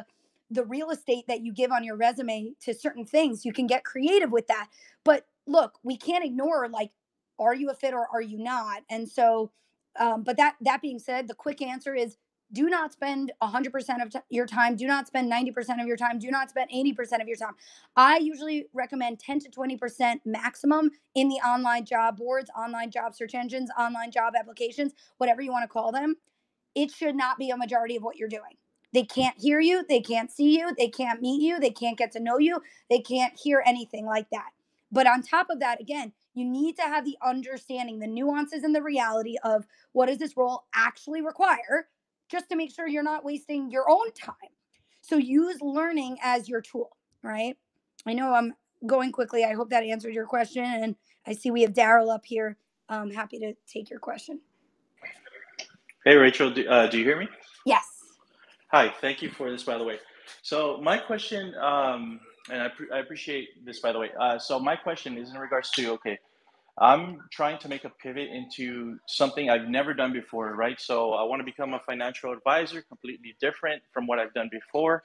the real estate that you give on your resume to certain things, you can get creative with that. But look, we can't ignore like, are you a fit or are you not? And so, but that being said, the quick answer is do not spend 100% of your time. Do not spend 90% of your time. Do not spend 80% of your time. I usually recommend 10 to 20% maximum in the online job boards, online job search engines, online job applications, whatever you want to call them. It should not be a majority of what you're doing. They can't hear you. They can't see you. They can't meet you. They can't get to know you. They can't hear anything like that. But on top of that, again, you need to have the understanding, the nuances and the reality of what does this role actually require just to make sure you're not wasting your own time. So use learning as your tool, right? I know I'm going quickly. I hope that answered your question. And I see we have Daryl up here. I'm happy to take your question. Hey, Rachel, do you hear me? Yes. Hi, thank you for this, by the way. So my question, and I appreciate this, by the way. So my question is in regards to, okay, I'm trying to make a pivot into something I've never done before, right? So I want to become a financial advisor, completely different from what I've done before.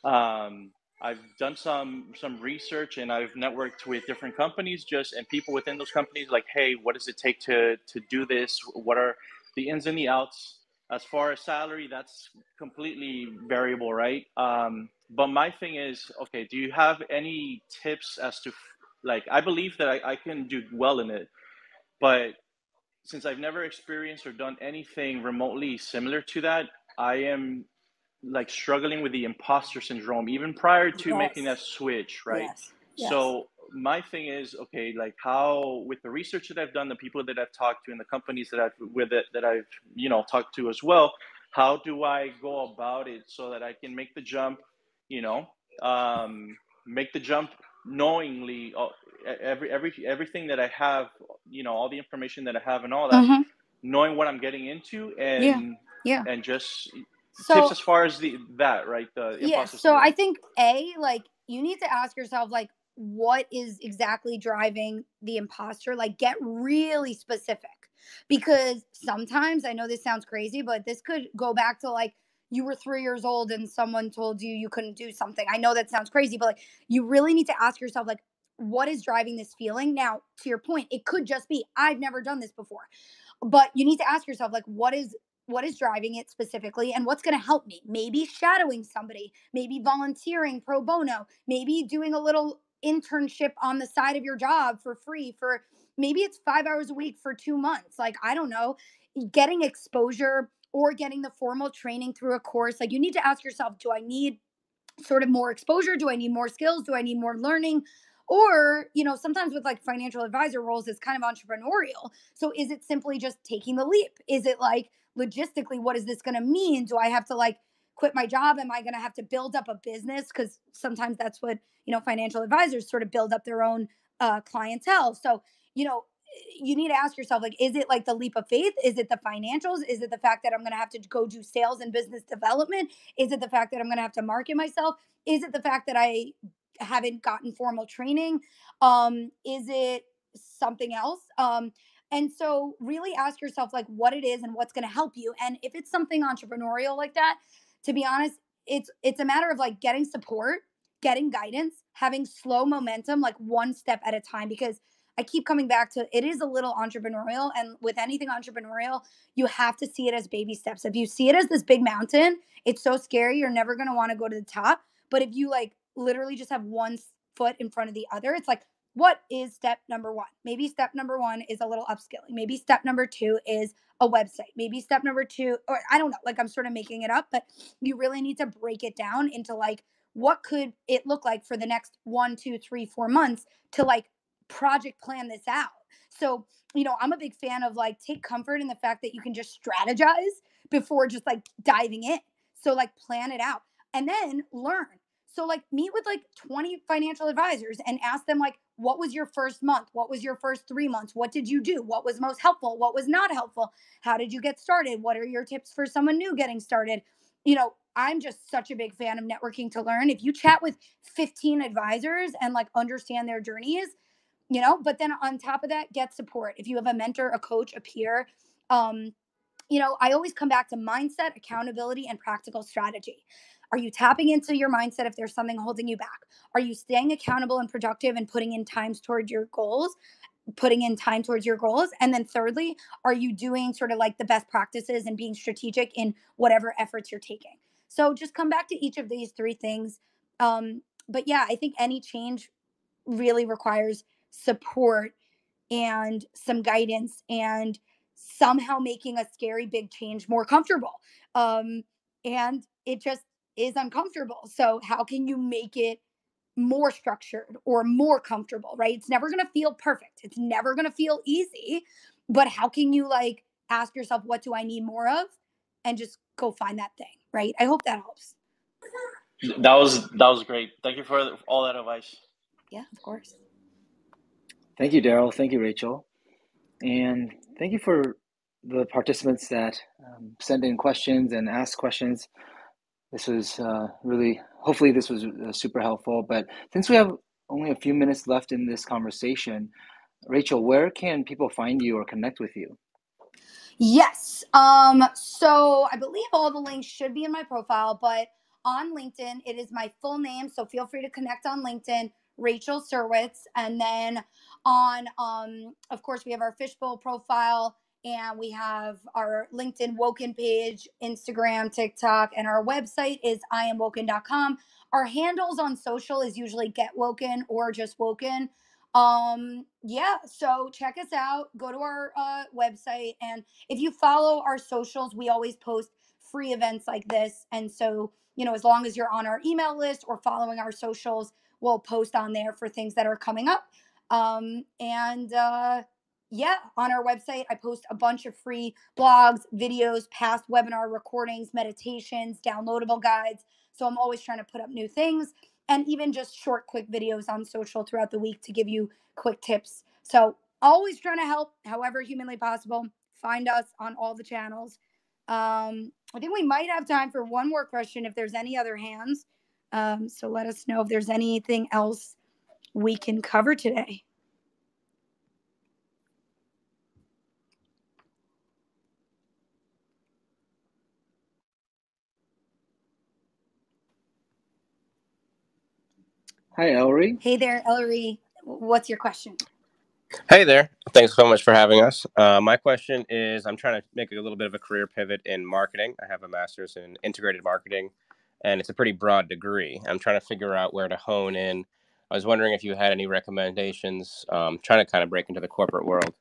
I've done some research and I've networked with different companies and people within those companies like, hey, what does it take to do this? What are the ins and the outs? As far as salary, that's completely variable, right? But my thing is, okay, do you have any tips as to, like, I believe that I can do well in it, but since I've never experienced or done anything remotely similar to that, I am like struggling with the imposter syndrome even prior to making that switch, right? Yes. So my thing is, okay, like how, with the research that I've done, the people that I've talked to and the companies that I've talked to as well, how do I go about it so that I can make the jump, make the jump knowingly, everything that I have, all the information that I have and all that, Mm-hmm. knowing what I'm getting into, Yeah. and Yeah. and just tips So as far as the yeah, imposter so I syndrome. think like you need to ask yourself like what is exactly driving the imposter? Like get really specific. Because sometimes I know this sounds crazy, but this could go back to like you were 3 years old and someone told you you couldn't do something. I know that sounds crazy, but like you really need to ask yourself like what is driving this feeling? Now, to your point, it could just be I've never done this before. But you need to ask yourself like what is driving it specifically and what's going to help me. Maybe shadowing somebody, maybe volunteering pro bono, maybe doing a little internship on the side of your job for free for maybe it's 5 hours a week for 2 months. Like I don't know, getting exposure or getting the formal training through a course. Like you need to ask yourself, do I need sort of more exposure? Do I need more skills? Do I need more learning? Or, sometimes with like financial advisor roles, it's kind of entrepreneurial. So is it simply just taking the leap? Is it like logistically, what is this going to mean? Do I have to like quit my job? Am I going to have to build up a business? Because sometimes that's what, financial advisors sort of build up their own clientele. So, you know, you need to ask yourself like is it like the leap of faith, is it the financials, is it the fact that I'm going to have to go do sales and business development, is it the fact that I'm going to have to market myself, is it the fact that I haven't gotten formal training, is it something else, and so really ask yourself like what it is and what's going to help you. And if it's something entrepreneurial like that, to be honest, it's a matter of like getting support, getting guidance, having slow momentum, like one step at a time. Because I keep coming back to it is a little entrepreneurial. And with anything entrepreneurial, you have to see it as baby steps. If you see it as this big mountain, it's so scary. You're never going to want to go to the top. But if you like literally just have one foot in front of the other, it's like, what is step number one? Maybe step number one is a little upskilling. Maybe step number two is a website. Maybe step number two, or I don't know, like I'm sort of making it up, but you really need to break it down into like, what could it look like for the next 1, 2, 3, 4 months to like project plan this out. So, I'm a big fan of like take comfort in the fact that you can just strategize before just like diving in. So like plan it out and then learn. So like meet with like 20 financial advisors and ask them like what was your first month? What was your first 3 months? What did you do? What was most helpful? What was not helpful? How did you get started? What are your tips for someone new getting started? I'm just such a big fan of networking to learn. If you chat with 15 advisors and like understand their journeys, but then on top of that, get support. If you have a mentor, a coach, a peer, um, I always come back to mindset, accountability, and practical strategy. Are you tapping into your mindset if there's something holding you back? Are you staying accountable and productive and putting in time towards your goals? And then thirdly, are you doing sort of like the best practices and being strategic in whatever efforts you're taking? So just come back to each of these three things. But yeah, I think any change really requires support and some guidance and somehow making a scary big change more comfortable. And it just is uncomfortable. So, how can you make it more structured or more comfortable, right? It's never going to feel perfect, it's never going to feel easy. But how can you like ask yourself, what do I need more of? And just go find that thing, right? I hope that helps. That was great. Thank you for all that advice. Yeah, of course. Thank you, Daryl. Thank you, Rachel. And thank you for the participants that send in questions and ask questions. This was hopefully this was super helpful. But since we have only a few minutes left in this conversation, Rachel, where can people find you or connect with you? Yes. So I believe all the links should be in my profile, but on LinkedIn, it is my full name. So feel free to connect on LinkedIn, Rachel Serwetz. And then on, of course, we have our Fishbowl profile and we have our LinkedIn WOKEN page, Instagram, TikTok, and our website is iamwoken.com. Our handles on social is usually Get Woken or just Woken. Yeah, so check us out, go to our website, and if you follow our socials, we always post free events like this. And so, as long as you're on our email list or following our socials, we'll post on there for things that are coming up. Yeah, on our website, I post a bunch of free blogs, videos, past webinar recordings, meditations, downloadable guides. So I'm always trying to put up new things, and even just short, quick videos on social throughout the week to give you quick tips. So always trying to help however humanly possible. Find us on all the channels. I think we might have time for one more question if there's any other hands. So let us know if there's anything else we can cover today. Hi, Ellery. Hey there, Ellery. What's your question? Hey there. Thanks so much for having us. My question is, I'm trying to make a little bit of a career pivot in marketing. I have a master's in integrated marketing, and it's a pretty broad degree. I'm trying to figure out where to hone in. I was wondering if you had any recommendations, trying to kind of break into the corporate world.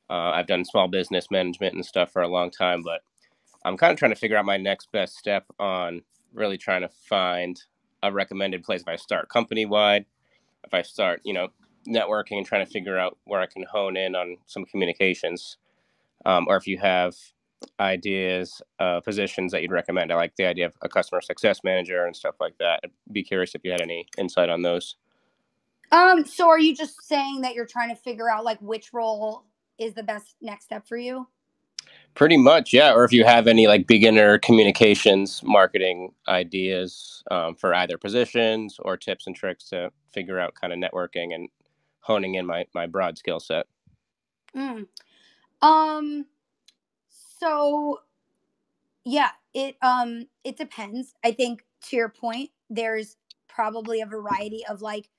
I've done small business management and stuff for a long time, but I'm kind of trying to figure out my next best step on really trying to find a recommended place. If I start company-wide, if I start, networking and trying to figure out where I can hone in on some communications, or if you have ideas, positions that you'd recommend. I like the idea of a customer success manager and stuff like that. I'd be curious if you had any insight on those. So are you just saying that you're trying to figure out like which role is the best next step for you? Pretty much, yeah. Or if you have any like beginner communications marketing ideas for either positions or tips and tricks to figure out kind of networking and honing in my broad skill set. So yeah, it depends. I think to your point, there's probably a variety of like,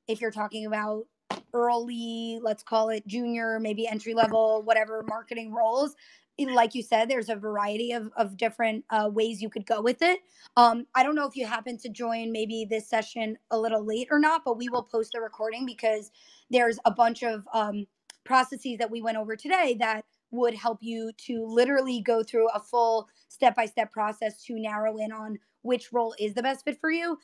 if you're talking about early, let's call it junior, maybe entry level, whatever marketing roles, like you said, there's a variety of different ways you could go with it. I don't know if you happen to join maybe this session a little late or not, but we will post the recording because there's a bunch of processes that we went over today that would help you to literally go through a full step-by-step process to narrow in on which role is the best fit for you.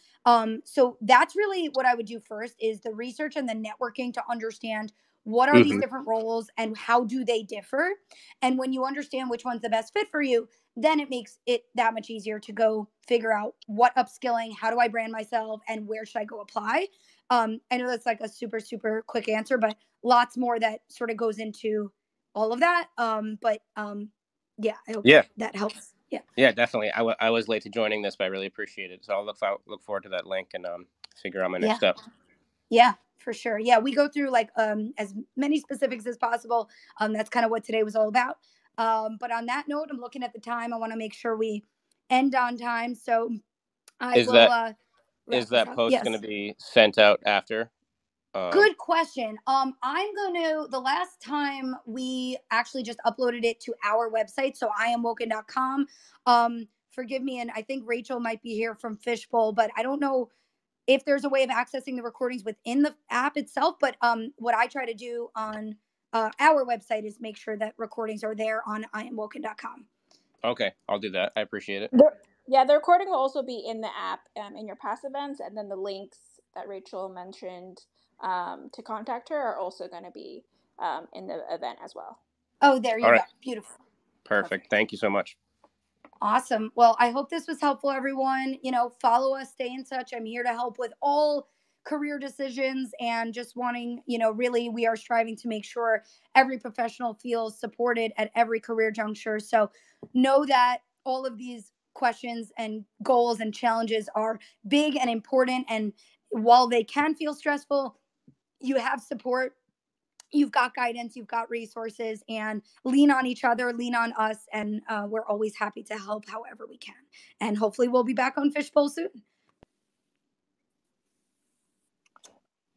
So that's really what I would do first, is the research and the networking to understand what are these different roles and how do they differ. And when you understand which one's the best fit for you, then it makes it that much easier to go figure out what upskilling, how do I brand myself, and where should I go apply. I know that's like a super, super quick answer, but lots more that sort of goes into all of that. Yeah, I hope that helps. Yeah, definitely. I was late to joining this, but I really appreciate it. So I'll look forward to that link and figure out my next step. Yeah, for sure. Yeah, we go through like as many specifics as possible. That's kind of what today was all about. But on that note, I'm looking at the time. I want to make sure we end on time. So Is that post going to be sent out after? Good question. The last time we actually just uploaded it to our website, so IamWoken.com. Forgive me, and I think Rachel might be here from Fishbowl, but I don't know if there's a way of accessing the recordings within the app itself. But what I try to do on our website is make sure that recordings are there on IamWoken.com. Okay, I'll do that. I appreciate it. The recording will also be in the app, in your past events, and then the links that Rachel mentioned to contact her are also going to be in the event as well. Oh, there you go. Beautiful. Perfect. Thank you so much. Awesome. Well, I hope this was helpful, everyone. Follow us, stay in touch. I'm here to help with all career decisions and just wanting, really, we are striving to make sure every professional feels supported at every career juncture. So know that all of these questions and goals and challenges are big and important. And while they can feel stressful, you have support. You've got guidance, you've got resources, and lean on each other, lean on us, and we're always happy to help however we can. And hopefully we'll be back on Fishbowl soon.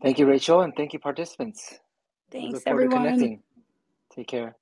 Thank you, Rachel, and thank you, participants. Thanks, We look forward everyone. to connecting. Take care.